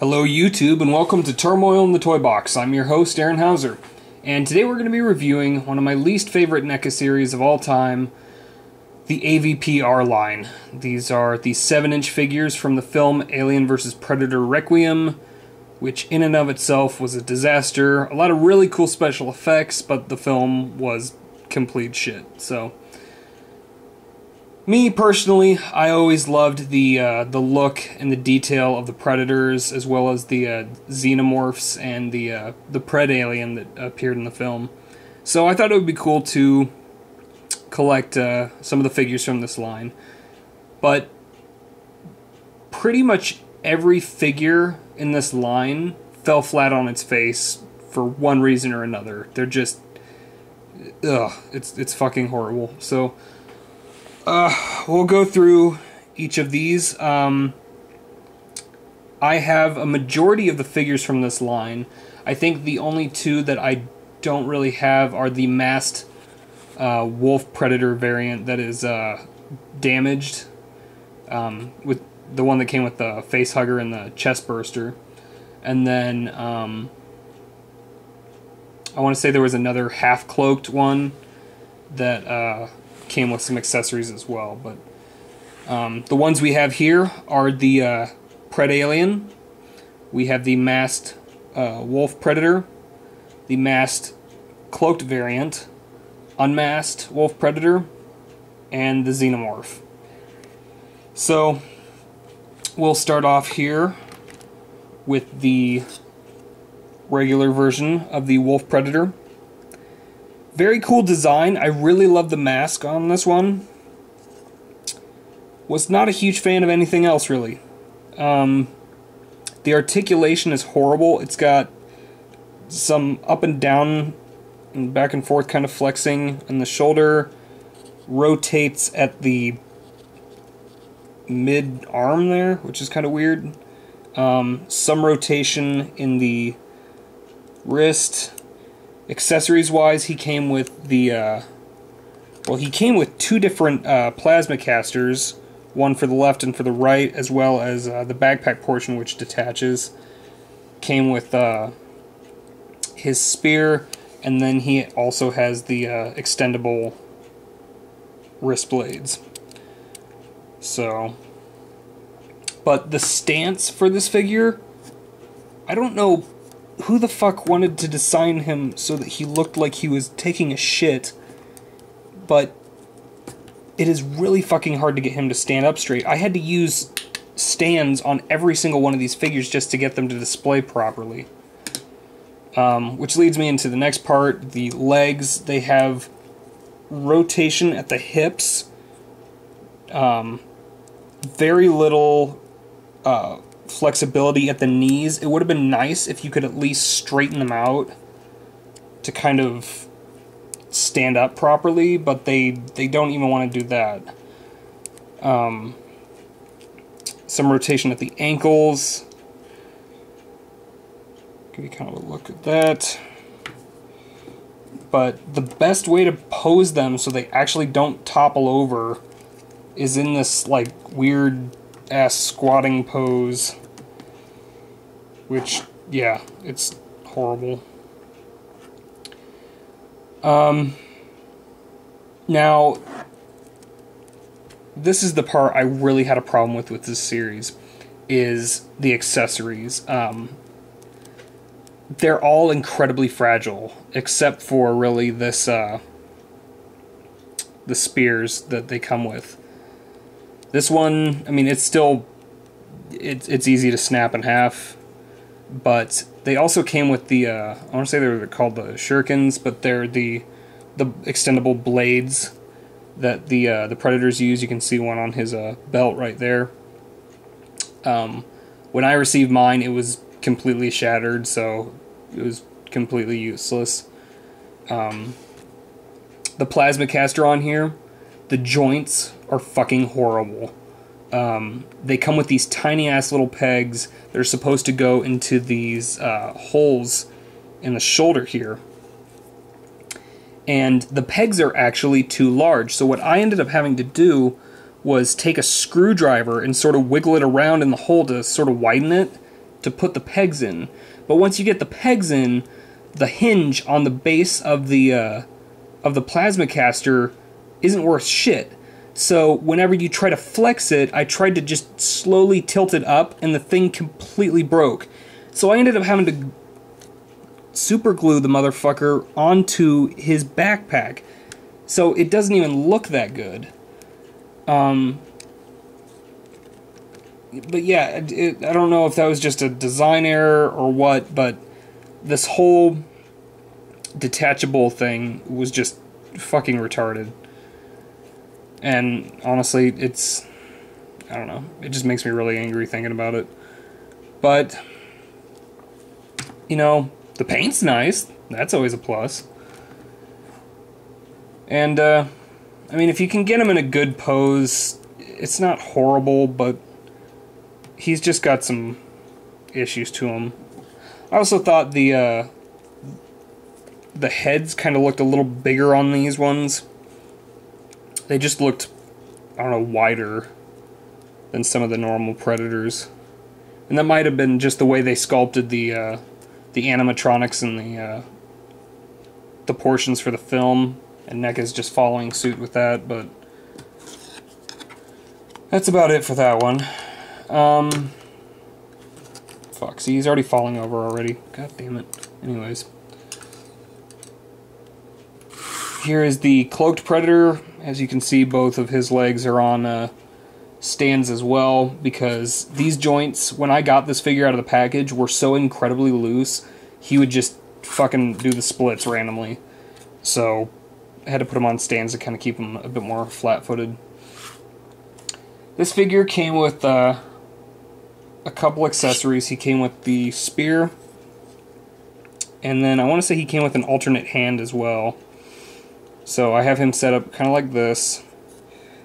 Hello YouTube and welcome to Turmoil in the Toybox. I'm your host Aaron Hauser, and today we're going to be reviewing one of my least favorite NECA series of all time, the AVPR line. These are the 7-inch figures from the film Alien vs. Predator Requiem, which in and of itself was a disaster. A lot of really cool special effects, but the film was complete shit. So, me personally, I always loved the look and the detail of the Predators, as well as the Xenomorphs and the Predalien that appeared in the film. So I thought it would be cool to collect some of the figures from this line. But pretty much every figure in this line fell flat on its face for one reason or another. They're just, it's fucking horrible. So we'll go through each of these. I have a majority of the figures from this line. I think the only two that I don't really have are the masked wolf predator variant that is damaged, with the one that came with the face hugger and the chest burster. And then I want to say there was another half cloaked one that came with some accessories as well, but the ones we have here are the Predalien. We have the masked wolf predator, the masked cloaked variant, unmasked wolf predator, and the Xenomorph. So we'll start off here with the regular version of the wolf predator. Very cool design. I really love the mask on this one. Was not a huge fan of anything else, really. The articulation is horrible. It's got some up and down and back and forth kind of flexing, and the shoulder rotates at the mid-arm there, which is kind of weird. Some rotation in the wrist. Accessories-wise, he came with the, he came with two different plasma casters, one for the left and for the right, as well as the backpack portion, which detaches. Came with his spear, and then he also has the extendable wrist blades. So, but the stance for this figure, I don't know who the fuck wanted to design him so that he looked like he was taking a shit, but it is really fucking hard to get him to stand up straight. I had to use stands on every single one of these figures just to get them to display properly. Which leads me into the next part. The legs, they have rotation at the hips, very little flexibility at the knees. It would have been nice if you could at least straighten them out to kind of stand up properly, but they don't even want to do that. Some rotation at the ankles. Give you kind of a look at that. But the best way to pose them so they actually don't topple over is in this like weird ass squatting pose, which, yeah, it's horrible. Now, this is the part I really had a problem with this series, is the accessories. They're all incredibly fragile, except for really this, the spears that they come with. This one, I mean, it's still, it's easy to snap in half, but they also came with the, I want to say they're called the shurikens, but they're the extendable blades that the Predators use. You can see one on his belt right there. When I received mine, it was completely shattered, so it was completely useless. The plasma caster on here, the joints are fucking horrible. They come with these tiny ass little pegs that are supposed to go into these holes in the shoulder here. And the pegs are actually too large, so what I ended up having to do was take a screwdriver and sort of wiggle it around in the hole to sort of widen it, to put the pegs in. But once you get the pegs in, the hinge on the base of the plasma caster isn't worth shit. So whenever you try to flex it, I tried to just slowly tilt it up, and the thing completely broke. So I ended up having to super glue the motherfucker onto his backpack. So it doesn't even look that good. But yeah, I don't know if that was just a design error or what, but this whole detachable thing was just fucking retarded. And honestly, I don't know, it just makes me really angry thinking about it. But, you know, the paint's nice. That's always a plus. And, I mean, if you can get him in a good pose, it's not horrible, but he's just got some issues to him. I also thought the heads kind of looked a little bigger on these ones. They just looked, I don't know, wider than some of the normal Predators. And that might have been just the way they sculpted the animatronics and the portions for the film, and NECA's just following suit with that, but that's about it for that one. Fuck, see, he's already falling over already. God damn it. Anyways. Here is the Cloaked Predator. As you can see, both of his legs are on stands as well, because these joints, when I got this figure out of the package, were so incredibly loose, he would just fucking do the splits randomly. So I had to put him on stands to kind of keep him a bit more flat-footed. This figure came with a couple accessories. He came with the spear, and then I want to say he came with an alternate hand as well. So I have him set up kind of like this.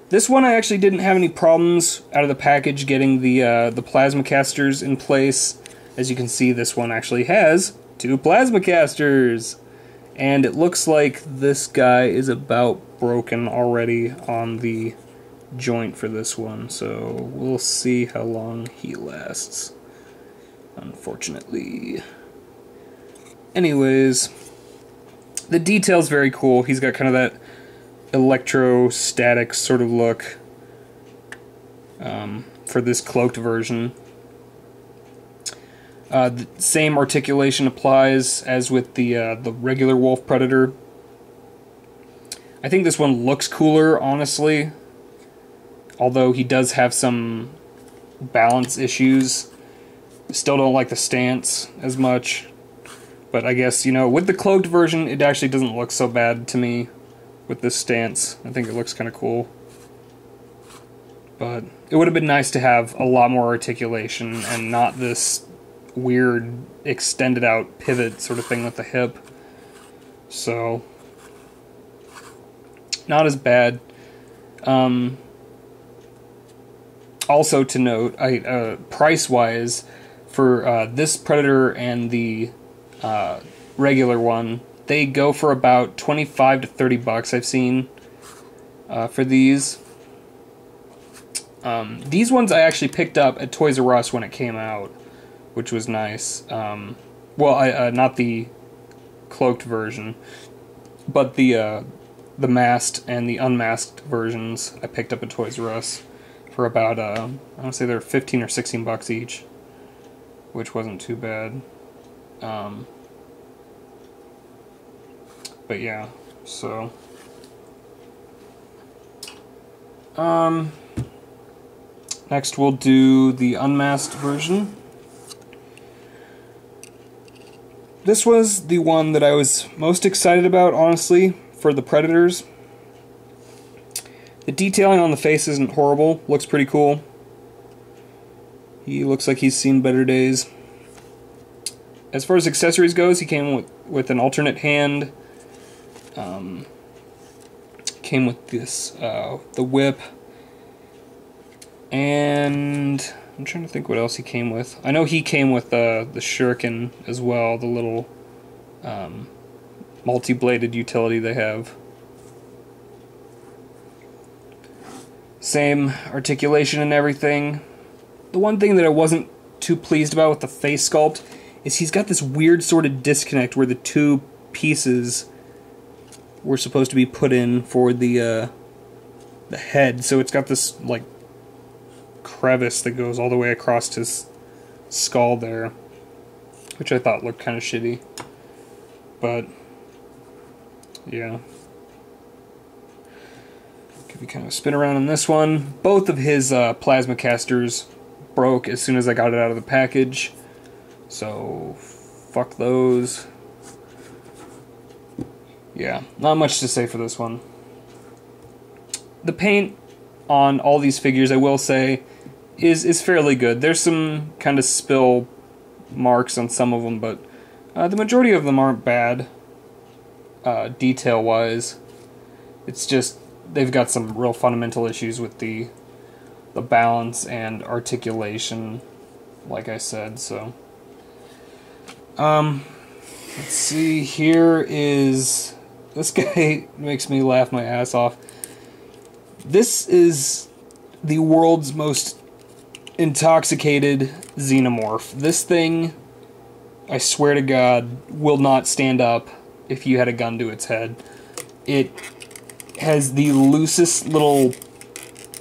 This one I actually didn't have any problems out of the package getting the plasma casters in place. As you can see, this one actually has 2 plasma casters. And it looks like this guy is about broken already on the joint for this one. So we'll see how long he lasts, unfortunately. Anyways, the detail's very cool. He's got kind of that electrostatic sort of look for this cloaked version. The same articulation applies as with the regular Wolf Predator. I think this one looks cooler, honestly, although he does have some balance issues. Still don't like the stance as much. But I guess, you know, with the cloaked version, it actually doesn't look so bad to me with this stance. I think it looks kind of cool. But it would have been nice to have a lot more articulation and not this weird extended out pivot sort of thing with the hip. So, not as bad. Also to note, price-wise, for this Predator and the regular one, they go for about 25 to 30 bucks I've seen for these. These ones I actually picked up at Toys R Us when it came out, which was nice. Well, not the cloaked version, but the masked and the unmasked versions I picked up at Toys R Us for about, I want to say they're 15 or 16 bucks each, which wasn't too bad. But yeah, so next we'll do the unmasked version. This was the one that I was most excited about, honestly, for the Predators. The detailing on the face isn't horrible, looks pretty cool. He looks like he's seen better days. As far as accessories goes, he came with an alternate hand. Came with this, the whip. And I'm trying to think what else he came with. I know he came with the shuriken as well, the little multi-bladed utility they have. Same articulation and everything. The one thing that I wasn't too pleased about with the face sculpt is he's got this weird sort of disconnect where the two pieces were supposed to be put in for the head. So it's got this like crevice that goes all the way across his skull there, which I thought looked kind of shitty. But yeah. Give you kind of a spin around on this one. Both of his plasma casters broke as soon as I got it out of the package. So fuck those. Yeah, not much to say for this one. The paint on all these figures, I will say, is fairly good. There's some kind of spill marks on some of them, but the majority of them aren't bad, detail-wise. It's just they've got some real fundamental issues with the balance and articulation, like I said. So, let's see. Here is this guy makes me laugh my ass off. This is the world's most intoxicated Xenomorph. This thing, I swear to God, will not stand up if you had a gun to its head. It has the loosest little,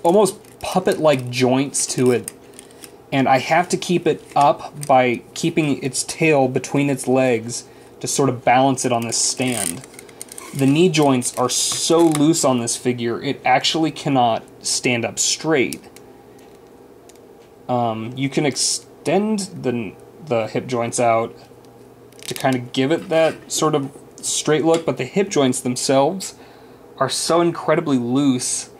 almost puppet-like joints to it, and I have to keep it up by keeping its tail between its legs to sort of balance it on this stand. The knee joints are so loose on this figure, it actually cannot stand up straight. You can extend the hip joints out to kind of give it that sort of straight look, but the hip joints themselves are so incredibly loose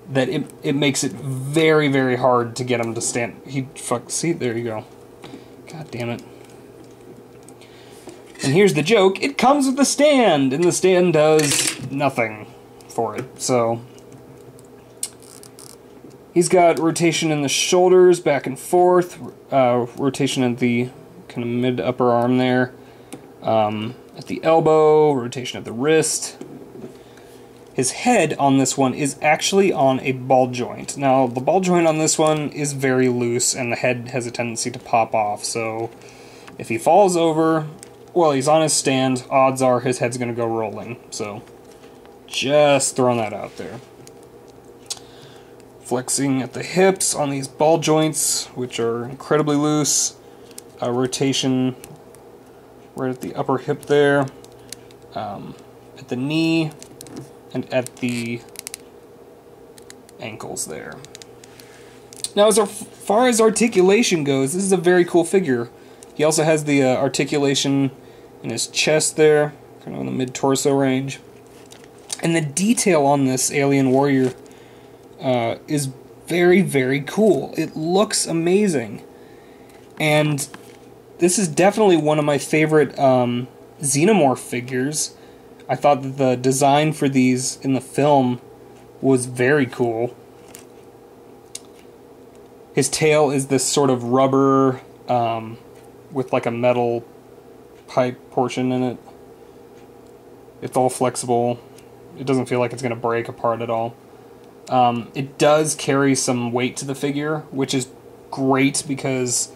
that it makes it very, very hard to get him to stand. See, there you go. God damn it. And here's the joke, it comes with the stand, and the stand does nothing for it. So he's got rotation in the shoulders, back and forth, rotation at the kind of mid-upper arm there, at the elbow, rotation at the wrist. His head on this one is actually on a ball joint. Now, the ball joint on this one is very loose, and the head has a tendency to pop off, so if he falls over while he's on his stand, odds are his head's going to go rolling. So, just throwing that out there. Flexing at the hips on these ball joints, which are incredibly loose. Rotation right at the upper hip there. At the knee, and at the ankles there. Now, as far as articulation goes, this is a very cool figure. He also has the articulation in his chest there, kind of in the mid-torso range. And the detail on this alien warrior is very, very cool. It looks amazing. And this is definitely one of my favorite Xenomorph figures. I thought that the design for these in the film was very cool. His tail is this sort of rubber with like a metal pipe portion in it. It's all flexible. It doesn't feel like it's going to break apart at all. It does carry some weight to the figure, which is great because,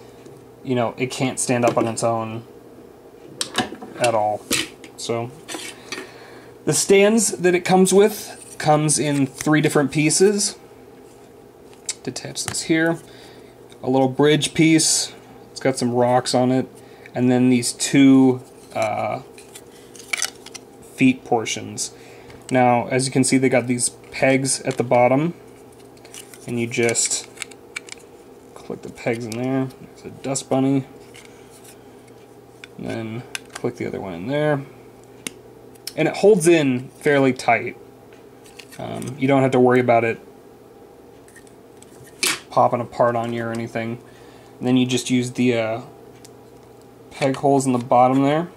you know, it can't stand up on its own at all. So the stands that it comes with comes in 3 different pieces. Detach this here. A little bridge piece. It's got some rocks on it. And then these 2 feet portions. Now, as you can see, they got these pegs at the bottom. And you just click the pegs in there. There's a dust bunny. And then click the other one in there. And it holds in fairly tight. You don't have to worry about it popping apart on you or anything. And then you just use the peg holes in the bottom there.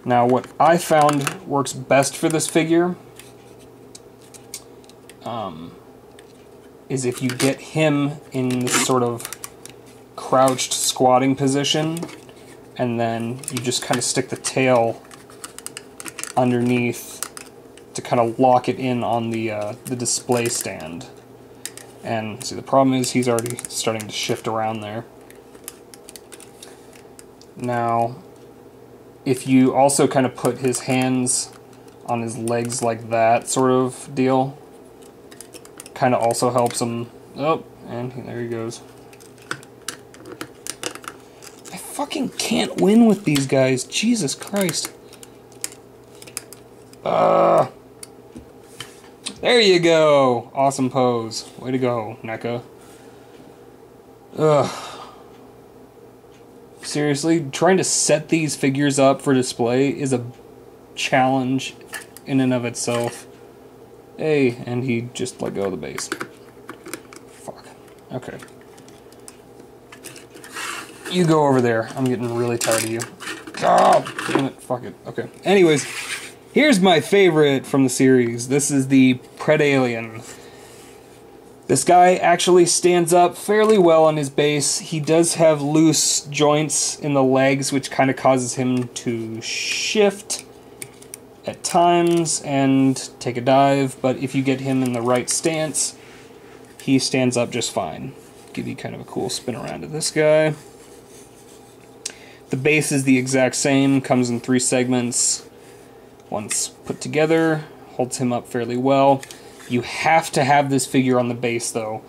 Now, what I found works best for this figure is if you get him in this sort of crouched squatting position, and then you just kind of stick the tail underneath to kind of lock it in on the display stand. And see, the problem is he's already starting to shift around there. Now, if you also kind of put his hands on his legs like that sort of deal, kind of also helps him. Oh, and there he goes. I fucking can't win with these guys. Jesus Christ. There you go. Awesome pose. Way to go, NECA. Ugh. Seriously, trying to set these figures up for display is a challenge in and of itself. Hey, and he just let go of the base. Fuck. Okay. You go over there. I'm getting really tired of you. Oh, damn it. Fuck it. Okay. Anyways, here's my favorite from the series. This is the Predalien. This guy actually stands up fairly well on his base. He does have loose joints in the legs, which kind of causes him to shift at times and take a dive, but if you get him in the right stance, he stands up just fine. Give you kind of a cool spin around to this guy. The base is the exact same, comes in 3 segments. Once put together, holds him up fairly well. You have to have this figure on the base, though.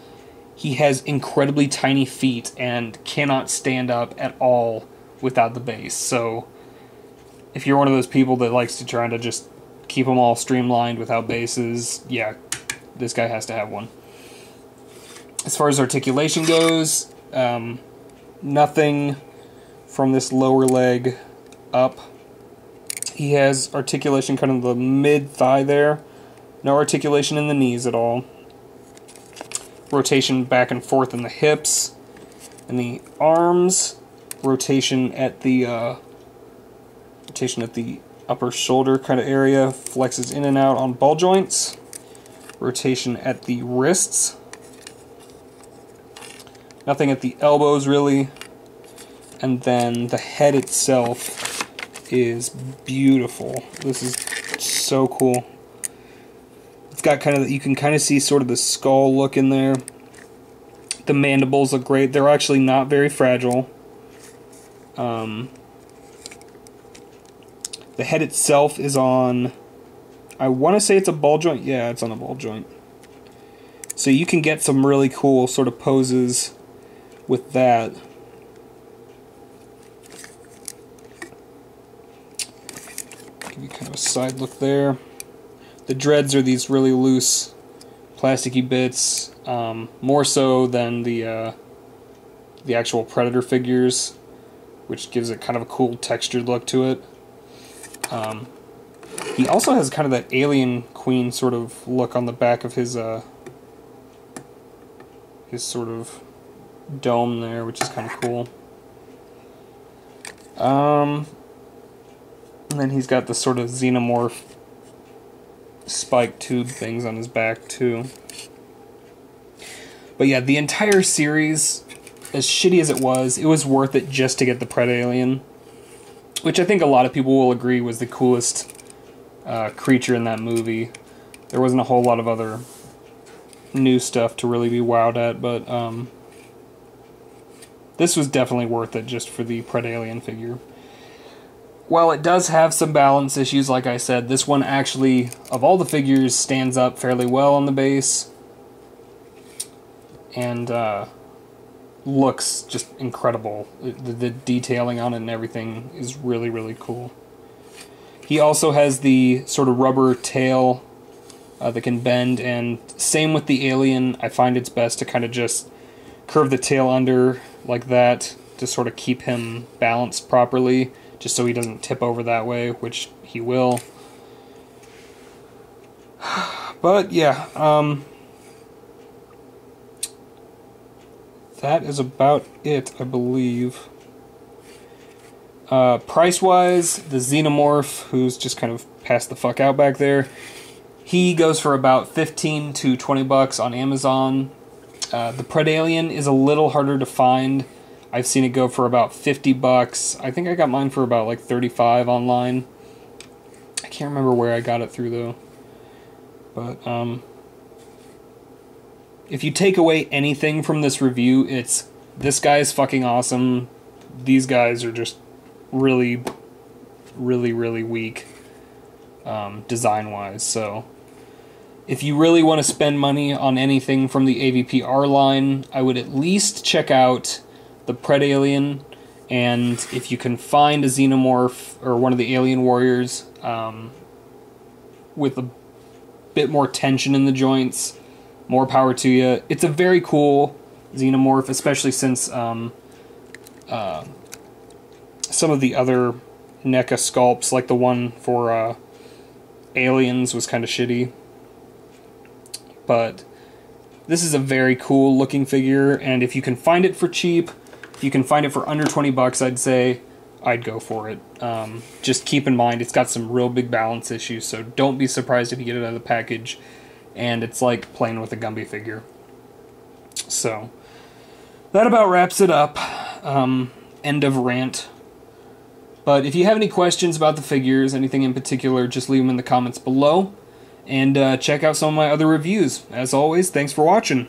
He has incredibly tiny feet and cannot stand up at all without the base. So, if you're one of those people that likes to try to just keep them all streamlined without bases, yeah, this guy has to have one. As far as articulation goes, nothing from this lower leg up. He has articulation kind of the mid-thigh there. No articulation in the knees at all. Rotation back and forth in the hips. In the arms, rotation at the upper shoulder kind of area. Flexes in and out on ball joints. Rotation at the wrists. Nothing at the elbows really. And then the head itself is beautiful. This is so cool. It's got kind of, you can kind of see sort of the skull look in there. The mandibles look great. They're actually not very fragile. The head itself is on, I want to say it's a ball joint. Yeah, it's on a ball joint. So you can get some really cool sort of poses with that. Give you kind of a side look there. The dreads are these really loose, plasticky bits, more so than the actual Predator figures, which gives it kind of a cool textured look to it. He also has kind of that Alien Queen sort of look on the back of his sort of dome there, which is kind of cool. And then he's got the sort of Xenomorph spike tube things on his back too. But yeah, the entire series, as shitty as it was worth it just to get the Predalien, which I think a lot of people will agree was the coolest creature in that movie. There wasn't a whole lot of other new stuff to really be wowed at, but this was definitely worth it just for the Predalien figure. While it does have some balance issues, like I said, this one actually, of all the figures, stands up fairly well on the base. And looks just incredible. The detailing on it and everything is really, really cool. He also has the sort of rubber tail that can bend, and same with the Alien. I find it's best to kind of just curve the tail under like that to sort of keep him balanced properly, just so he doesn't tip over that way, which he will. But yeah, that is about it, I believe. Price-wise, the Xenomorph, who's just kind of passed the fuck out back there, he goes for about 15 to 20 bucks on Amazon. The Predalien is a little harder to find. I've seen it go for about 50 bucks. I think I got mine for about like 35 online. I can't remember where I got it through though. But if you take away anything from this review, it's this guy is fucking awesome. These guys are just really, really, really weak design-wise. So if you really want to spend money on anything from the AVPR line, I would at least check out the Predalien, and if you can find a Xenomorph or one of the Alien Warriors with a bit more tension in the joints, more power to you. It's a very cool Xenomorph, especially since some of the other NECA sculpts, like the one for Aliens, was kind of shitty. But this is a very cool looking figure, and if you can find it for cheap, if you can find it for under 20 bucks, I'd say I'd go for it. Just keep in mind, it's got some real big balance issues, so don't be surprised if you get it out of the package and it's like playing with a Gumby figure. So, that about wraps it up. End of rant. But if you have any questions about the figures, anything in particular, just leave them in the comments below. And check out some of my other reviews. As always, thanks for watching.